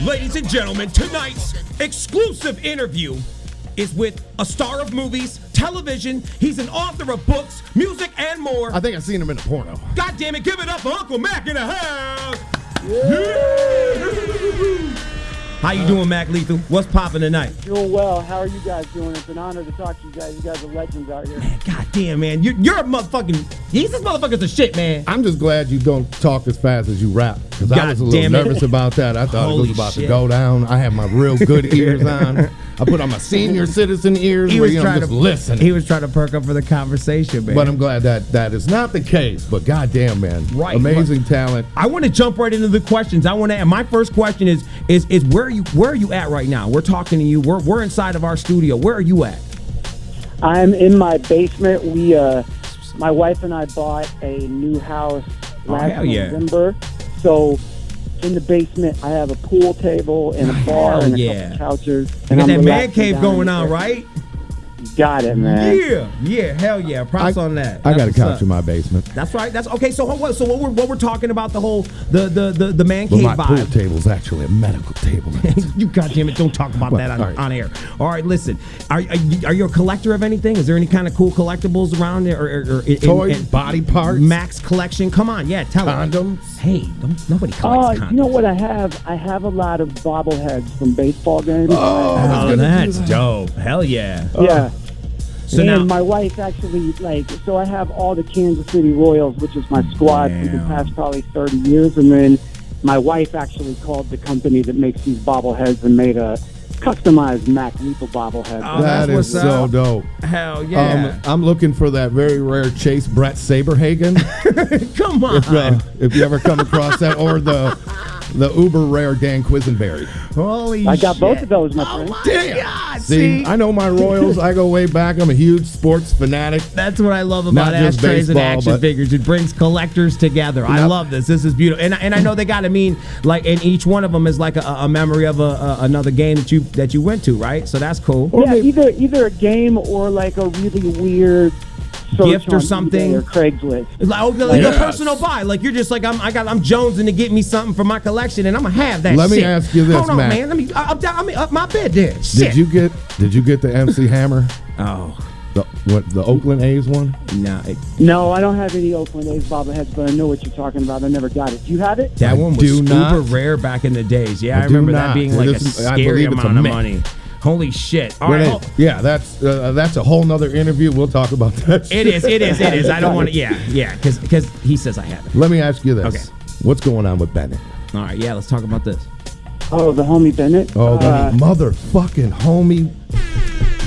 Ladies and gentlemen, tonight's exclusive interview is with a star of movies, television. He's an author of books, music, and more. I think I've seen him in a porno. God damn it, give it up for Uncle Mac in the house. How you doing, Mac Lethal? What's popping tonight? Doing well. How are you guys doing? It's an honor to talk to you guys. You guys are legends out here. Man, God damn, man. You're a motherfucking... These motherfuckers are shit, man. I'm just glad you don't talk as fast as you rap, because I was a little nervous about that. I thought it was about to go down. I had my real good ears on. I put on my senior citizen ears where you just listen. He was trying to perk up for the conversation, man. But I'm glad that is not the case. But goddamn, man, right? Amazing talent. I want to jump right into the questions. My first question is where are you at right now? We're talking to you. We're inside of our studio. Where are you at? I'm in my basement. My wife and I bought a new house last November. So in the basement, I have a pool table and a bar and a couple couches. And got that man cave going on, right? Got it, man. Yeah, hell yeah. Props on that. I got a couch in my basement. That's right. That's okay. So what we're talking about, the whole the man cave vibe. My pool table's actually a medical table. You goddamn it! Don't talk about that on air. All right, listen. Are you a collector of anything? Is there any kind of cool collectibles around there, or toys, body parts, Max collection? Come on, yeah, tell condoms. Hey, nobody collects condoms. You know what I have? I have a lot of bobbleheads from baseball games. Oh, that's dope. Hell yeah. Yeah. So and now, my wife actually, so I have all the Kansas City Royals, which is my squad for the past probably 30 years. And then my wife actually called the company that makes these bobbleheads and made a customized Mac Lethal bobblehead. Oh, that is so dope. Hell yeah. I'm looking for that very rare Chase Brett Saberhagen. Come on. If you ever come across that, or the uber rare Dan Quisenberry. Holy shit. I got both of those, my friend. Damn. God, see, I know my Royals. I go way back. I'm a huge sports fanatic. That's what I love about Ashtrays and Action Figures. It brings collectors together. I love this. This is beautiful. And I know they got to mean, like, and each one of them is like a memory of another game that you went to, right? So that's cool. Yeah, either a game or like a really weird gift or something, or Craigslist, like a personal buy. Like you're just like I'm jonesing to get me something for my collection, and I'm gonna have that. Let me ask you this, Hold on, Matt. man. Let me up my bed there. Did you get the MC Hammer? Oh, the Oakland A's one? No, I don't have any Oakland A's bobbleheads, but I know what you're talking about. I never got it. Do you have it? That one was super rare back in the days. Yeah, I remember that being like a scary amount of money. Holy shit! All right, yeah, that's a whole nother interview. We'll talk about that. It is. I don't want to. Yeah, because he says I have it. Let me ask you this. Okay. What's going on with Bennett? All right, yeah, let's talk about this. Oh, the homie Bennett. Oh, the motherfucking homie.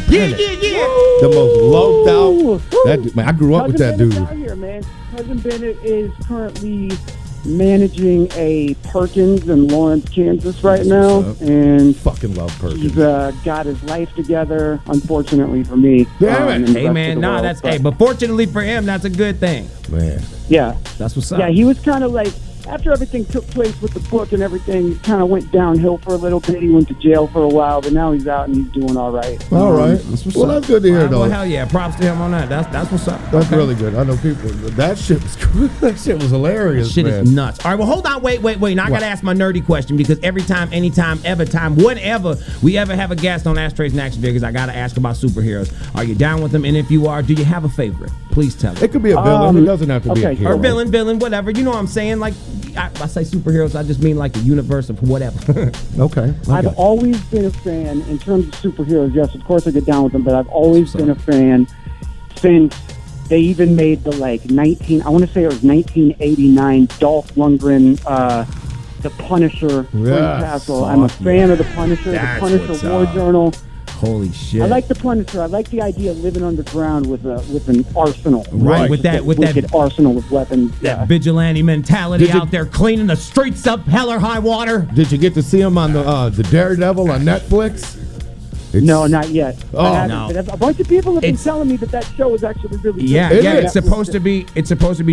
Yeah. The most loved out. That dude, man, I grew up with that dude. Out here, man. Cousin Bennett is currently managing a Perkins in Lawrence, Kansas right now, and fucking love Perkins. He's got his life together, unfortunately for me. Hey man, but fortunately for him, that's a good thing. Man. Yeah. That's what's up. Yeah, he was kind of like, after everything took place with the book and everything, kind of went downhill for a little bit. He went to jail for a while, but now he's out and he's doing all right. All right. That's what's up. That's good to hear, though. Well, hell yeah. Props to him on that. That's what's up. That's really good. I know people. That shit was cool. That shit was hilarious. That shit is nuts. All right, well, hold on. Wait. Now I got to ask my nerdy question, because every time, anytime, whenever we ever have a guest on Ashtrays and Action Figures, I got to ask about superheroes. Are you down with them? And if you are, do you have a favorite? Please tell me. It could be a villain. It doesn't have to be a hero. Or villain, whatever. You know what I'm saying? Like, I say superheroes, I just mean like the universe of whatever. Okay. I've always been a fan in terms of superheroes. Yes, of course I get down with them, but I've always been a fan since they even made the I want to say it was 1989 Dolph Lundgren, the Punisher Castle. I'm a fan of the Punisher, the Punisher War Journal. Holy shit! I like the Punisher. I like the idea of living underground with an arsenal. Right, with that arsenal of weapons. That vigilante mentality out there cleaning the streets up, hell or high water. Did you get to see him on the Daredevil on Netflix? No, not yet. Oh no! A bunch of people have been telling me that show is actually really good. Yeah. It's supposed to be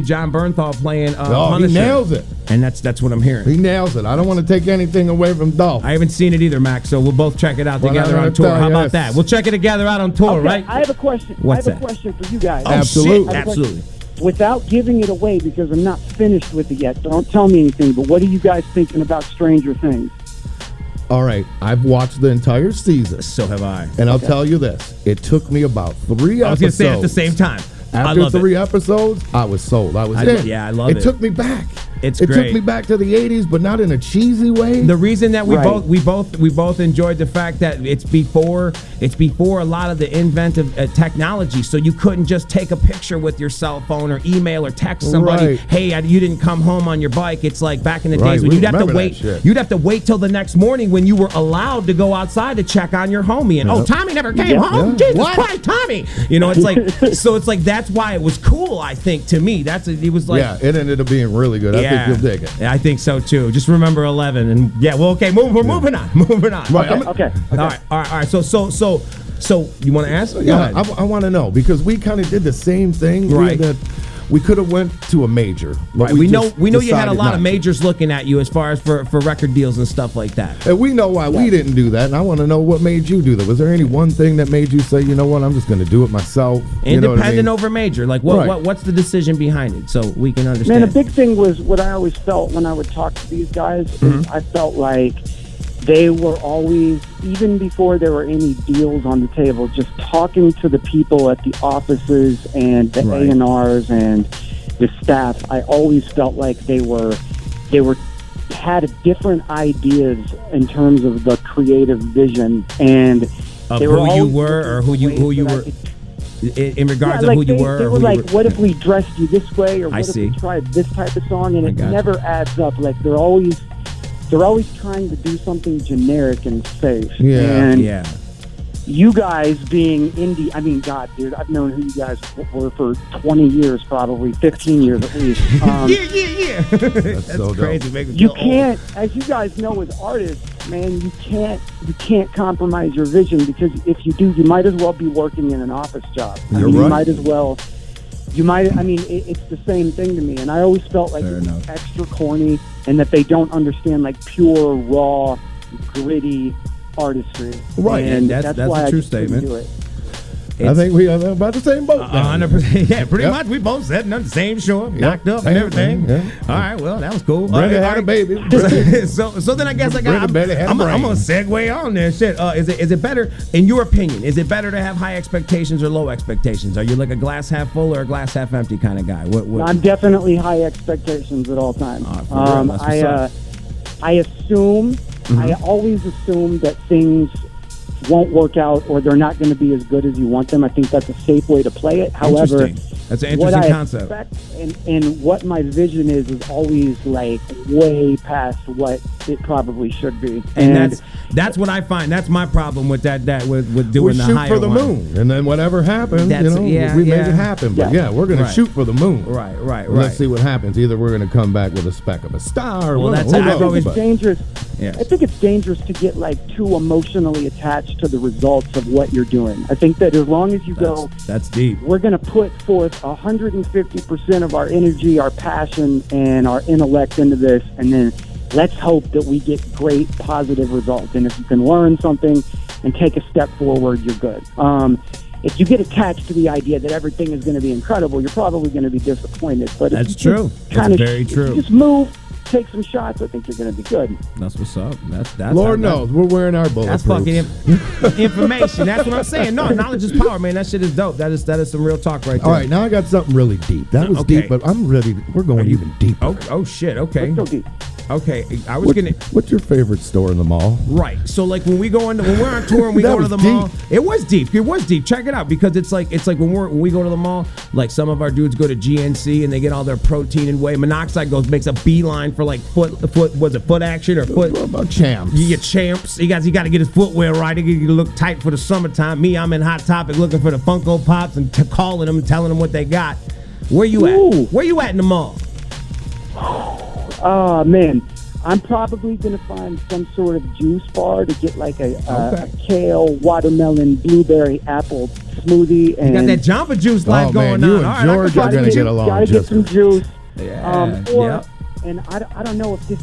John Bernthal playing Punisher. He nails it, and that's what I'm hearing. He nails it. I don't want to take anything away from Dolph. I haven't seen it either, Max. So we'll both check it out together on tour. How about that? We'll check it together out on tour, right? I have a question. What's that? I have a question for you guys. Oh, absolutely. Without giving it away, because I'm not finished with it yet, don't tell me anything. But what are you guys thinking about Stranger Things? All right, I've watched the entire season. So have I. And I'll tell you this. It took me about 3 episodes. I was going to say it at the same time. After 3 episodes, I was sold. I was in. Yeah, I love it. It took me back. It took me back to the 80s, but not in a cheesy way. The reason that we both enjoyed the fact that it's before a lot of the inventive technology, so you couldn't just take a picture with your cell phone or email or text somebody, hey, you didn't come home on your bike. It's like back in the days when you'd have to wait. You'd have to wait till the next morning when you were allowed to go outside to check on your homie. And Tommy never came home. Jesus Christ, Tommy! It's like so. It's like that's why it was cool. I think to me, it was like it ended up being really good. I think you'll dig it. Yeah, I think so too. Just remember 11, and okay, we're moving on. Right. Okay. All right. So you want to ask? Yeah, I want to know because we kind of did the same thing. Right. We could have went to a major. Right. We know you had a lot of majors looking at you as far as for record deals and stuff like that. And we know why we didn't do that. And I want to know what made you do that. Was there any one thing that made you say, you know what, I'm just going to do it myself? Independent over major. Like what's the decision behind it so we can understand? Man, a big thing was what I always felt when I would talk to these guys. Is I felt like they were always, even before there were any deals on the table, just talking to the people at the offices and the A&Rs and the staff. I always felt like they had different ideas in terms of the creative vision and of who you were or who you were. In regards to who you were. They were like, what if we dressed you this way, or what if we tried this type of song, and it never adds up. Like they're always trying to do something generic and safe. Yeah. You guys being indie, I mean, God, dude, I've known who you guys were for 20 years, probably 15 years at least. Yeah. That's so crazy. You can't, as you guys know, as artists, man, you can't compromise your vision, because if you do, you might as well be working in an office job. You're right. You might as well. It's the same thing to me, and I always felt like it was extra corny, and that they don't understand like pure, raw, gritty artistry. Right, and that's why a true I just statement. do it. I think we are about the same boat. 100%. Yeah, pretty much. We both sitting on the same shore, knocked up and everything. Yeah. All right, well, that was cool. Brenda had a baby. so then I guess I'm gonna segue on there. Shit. Is it better, in your opinion? Is it better to have high expectations or low expectations? Are you like a glass half full or a glass half empty kind of guy? What? I'm definitely high expectations at all times. I assume. I always assume that things won't work out or they're not going to be as good as you want them. I think that's a safe way to play it. However, that's an interesting concept. And what my vision is always like way past what it probably should be. And that's what I find. That's my problem with that with doing the higher shoot for the moon, and then whatever happens, we made it happen. But we're going to shoot for the moon. Right. Let's see what happens. Either we're going to come back with a speck of a star. Well, that's it's dangerous. Yeah. I think it's dangerous to get like too emotionally attached to the results of what you're doing. I think that as long as you that's deep. We're going to put forth 150% of our energy, our passion, and our intellect into this, and then let's hope that we get great positive results. And if you can learn something and take a step forward, you're good. If you get attached to the idea that everything is going to be incredible, you're probably going to be disappointed. But that's true. That's very true. Just move. Take some shots. I think you're going to be good. That's what's up. That's Lord knows we're wearing our bulletproof. That's fucking information. That's what I'm saying. No, knowledge is power, man. That shit is dope. That is some real talk right there. All right, now I got something really deep. That was deep, but I'm ready. We're going even deeper. Oh shit. Okay. Let's go deep. Okay, I was gonna. What's your favorite store in the mall? Right. So like when we're on tour and we go to the mall, it was deep. Check it out, because it's like when we go to the mall, like some of our dudes go to GNC and they get all their protein and whey. Monoxide makes a beeline for like foot action or foot. About champs. You get champs. He got to get his footwear right. He got to look tight for the summertime. Me, I'm in Hot Topic looking for the Funko Pops and calling them and telling them what they got. Where you at? Where you at in the mall? Oh, man. I'm probably going to find some sort of juice bar to get like a kale, watermelon, blueberry, apple smoothie. And you got that Jamba Juice life going on. You and George are going to get along. Got to get some juice. Yeah. And I don't know if this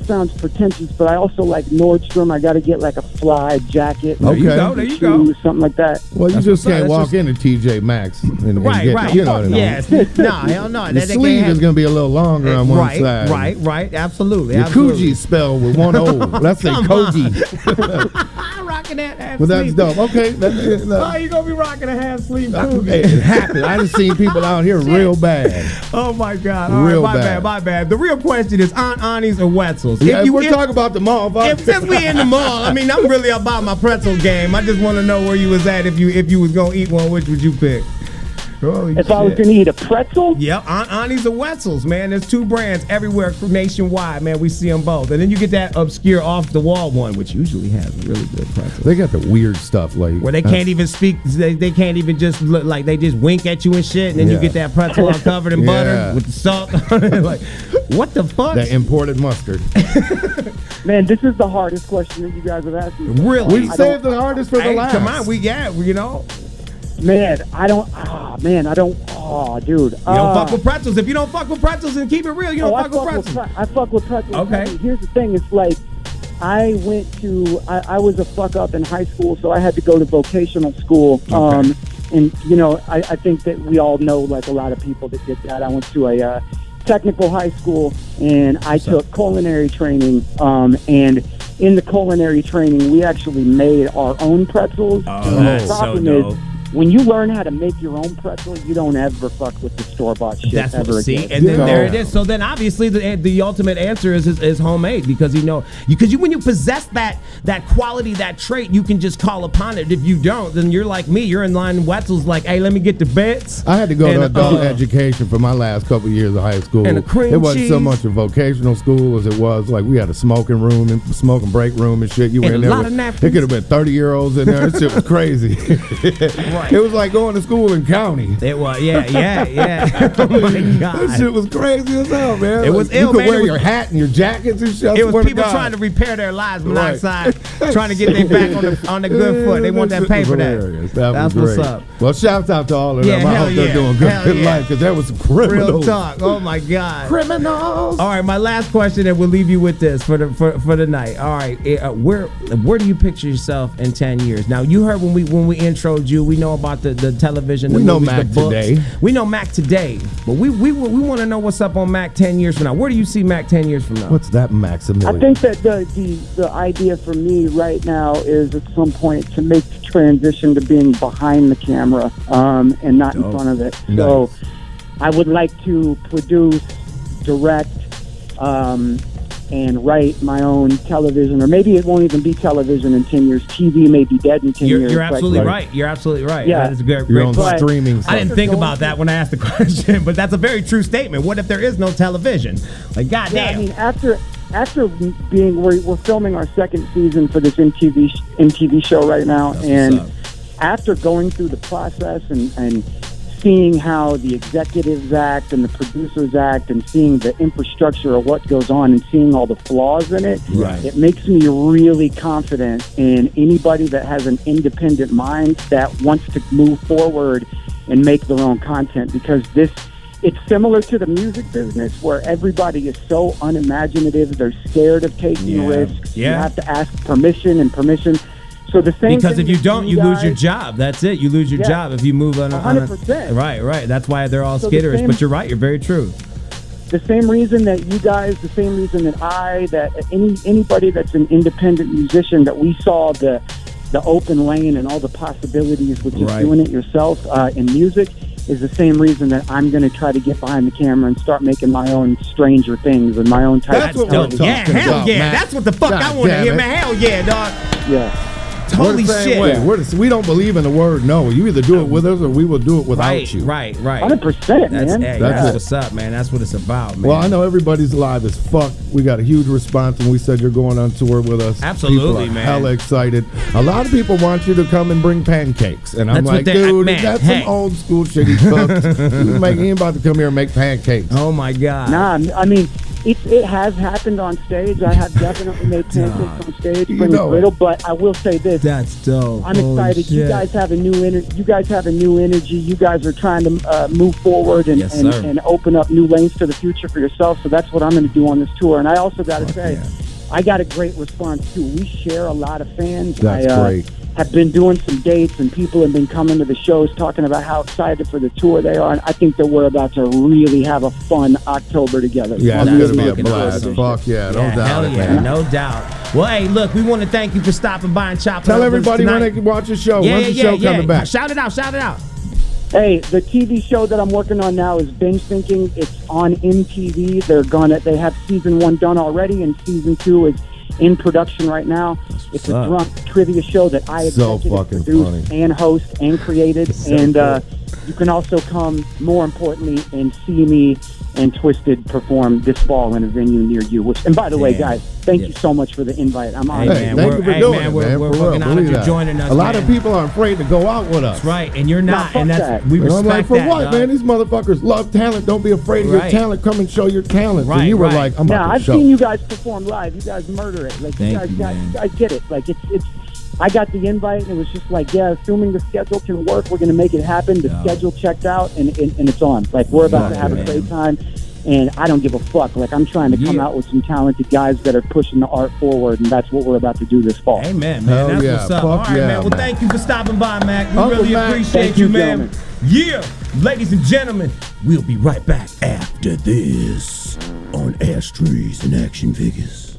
sounds pretentious, but I also like Nordstrom. I got to get like a fly jacket. Okay. There you go. Something like that. Well, you just can't walk into TJ Maxx and right. You know what I mean? Yes. No, hell no. The sleeve is going to be a little longer on one side. Right. Absolutely. The Koji spelled with one O. Let's say Koji. I'm rocking that half Well, sleeve. that's dope. Okay. Oh, you going to be rocking a half sleeve too. It happened. I just seen people out here real bad. Oh, my God. Real My bad. The real question is Aunt Annie's or Wetzel's? Yeah, we're talking about the mall. Since we in the mall, I mean, I'm really about my pretzel game. I just want to know where you was at. If you was going to eat one, which would you pick? Holy if I was going to eat a pretzel? Yep, Aunt Annie's or Wetzel's, man. There's two brands everywhere nationwide, man. We see them both. And then you get that obscure off-the-wall one, which usually has really good pretzels. They got the weird stuff, like... where they can't even speak, they can't even just look, like they just wink at you and shit, and then you get that pretzel all covered in butter with the salt. Like, what the fuck? That imported mustard. Man, this is the hardest question that you guys have asked me. Really? We saved the hardest for the last. Come on, you know... Man, I don't. Oh, dude. You don't fuck with pretzels. If you don't fuck with pretzels, then keep it real. You don't fuck with pretzels. I fuck with pretzels. Okay. I mean, here's the thing. It's like I was a fuck up in high school, so I had to go to vocational school. Okay. And you know, I think that we all know like a lot of people that did that. I went to a technical high school, and I took culinary training. And in the culinary training, we actually made our own pretzels. That's so dope. When you learn how to make your own pretzel, you don't ever fuck with the store-bought shit ever again. And then there it is. So then obviously the ultimate answer is homemade, because when you possess that quality, that trait, you can just call upon it. If you don't, then you're like me. You're in line Wetzel's like, hey, let me get the bits. I had to go to adult education for my last couple of years of high school. And a cream It wasn't cheese. so much a vocational school as it was like we had a smoking room and smoking break room and shit. You went in there. Lot of napkins. There could have been 30-year-olds in there. This shit was crazy. Right. It was like going to school in county. It was, yeah. Oh my God. That shit was crazy as hell, man. It was you ill, could man. wear your hat and your jackets and shit. It was people trying to repair their lives, Monoxide, trying to get their back on the good foot. They want that paper there. That's what's up. Well, shouts out to all of them. I hope they're doing good in life, because there was some criminals. Real talk. Oh my God. Criminals. All right, my last question, and we'll leave you with this for the night. All right, where do you picture yourself in 10 years? Now, you heard when we introed you, we know about the television, the we know movies, Mac the books. today. We know Mac today, but we want to know what's up on Mac 10 years from now. Where do you see Mac 10 years from now? What's that, Maximilian? I think that the idea for me right now is at some point to make the transition to being behind the camera and not in front of it. Nice. So I would like to produce, direct, and write my own television, or maybe it won't even be television in 10 years. TV may be dead in 10 years. You're absolutely right. You're absolutely right. Yeah. That is a great You're on point. streaming. I didn't think about that when I asked the question, but that's a very true statement. What if there is no television? Like, goddamn. Yeah, I mean, after being, we're filming our second season for this MTV show right now, and after going through the process and seeing how the executives act and the producers act, and seeing the infrastructure of what goes on, and seeing all the flaws in it, it makes me really confident in anybody that has an independent mind that wants to move forward and make their own content, because it's similar to the music business, where everybody is so unimaginative. They're scared of taking risks. You have to ask permission. So the same because thing if you don't, you lose your guys- job. That's it. You lose your job if you move on. 100%. Right. That's why they're all So the skitterish. same- But you're right. You're very true. The same reason that you guys, the same reason that anybody that's an independent musician, that we saw the open lane and all the possibilities with just doing it yourself in music, is the same reason that I'm going to try to get behind the camera and start making my own Stranger Things and my own type That's of what we're television. talking hell about, yeah. man. That's what the fuck I God want to damn hear, it. man. Hell yeah, dog. Yeah. Holy We're the same shit. way. We don't believe in the word no. You either do it with us or we will do it without you. Right. 100%, man. That's it. what's up, man. That's what it's about, man. Well, I know everybody's live as fuck. We got a huge response, and we said you're going on tour with us. Absolutely, people are man. Hella excited. A lot of people want you to come and bring pancakes, and I'm That's what like, they're- dude, man, that's hey. some old school shit he cooked. He ain't about to come here and make pancakes. Oh my God. Nah, I mean, it has happened on stage. I have definitely made pancakes on stage, You pretty know it. brittle. But I will say this: That's dope. I'm excited. You guys have a new energy. You guys have a new energy. You guys are trying to move forward and, Yes, sir. and open up new lanes to the future for yourself. So that's what I'm going to do on this tour. And I also got to say, I got a great response too. We share a lot of fans. That's great. Have been doing some dates, and people have been coming to the shows talking about how excited for the tour they are. And I think that we're about to really have a fun October together. Yeah, it's going to be a blast. Fuck yeah, no doubt. Hell yeah, man. no doubt. Well, hey, look, we want to thank you for stopping by and chopping Tell up with us everybody when tonight. they can watch the show. When's the show coming back? Shout it out, shout it out. Hey, the TV show that I'm working on now is Binge Thinking. It's on MTV. They have season 1 done already, and season 2 is in production right now. It's a drunk trivia show that I executive produced and host and created. And you can also come, more importantly, and see me and Twiztid perform this fall in a venue near you. And by the way, guys, thank you so much for the invite. I'm honored. Hey, thank you for doing it, man. We're fucking honored you're joining us. A lot of people are afraid to go out with us. That's right, and you're not. And that's we respect I'm like, for that, what, dog. man? These motherfuckers love talent. Don't be afraid of your talent. Come and show your talent. Right, and you were like, I'm about to I've show. seen you guys perform live. You guys murder it. Like, you guys get it. Like, it's. I got the invite, and it was just like, yeah, assuming the schedule can work, we're going to make it happen. The schedule checked out, and it's on. Like, we're about to have a great time, and I don't give a fuck. Like, I'm trying to come out with some talented guys that are pushing the art forward, and that's what we're about to do this fall. Amen, man. That's what's up. All right, man. Well, thank you for stopping by, Mac. We really appreciate you, man. Yeah, ladies and gentlemen, we'll be right back after this on Ashtrays and Action Figures.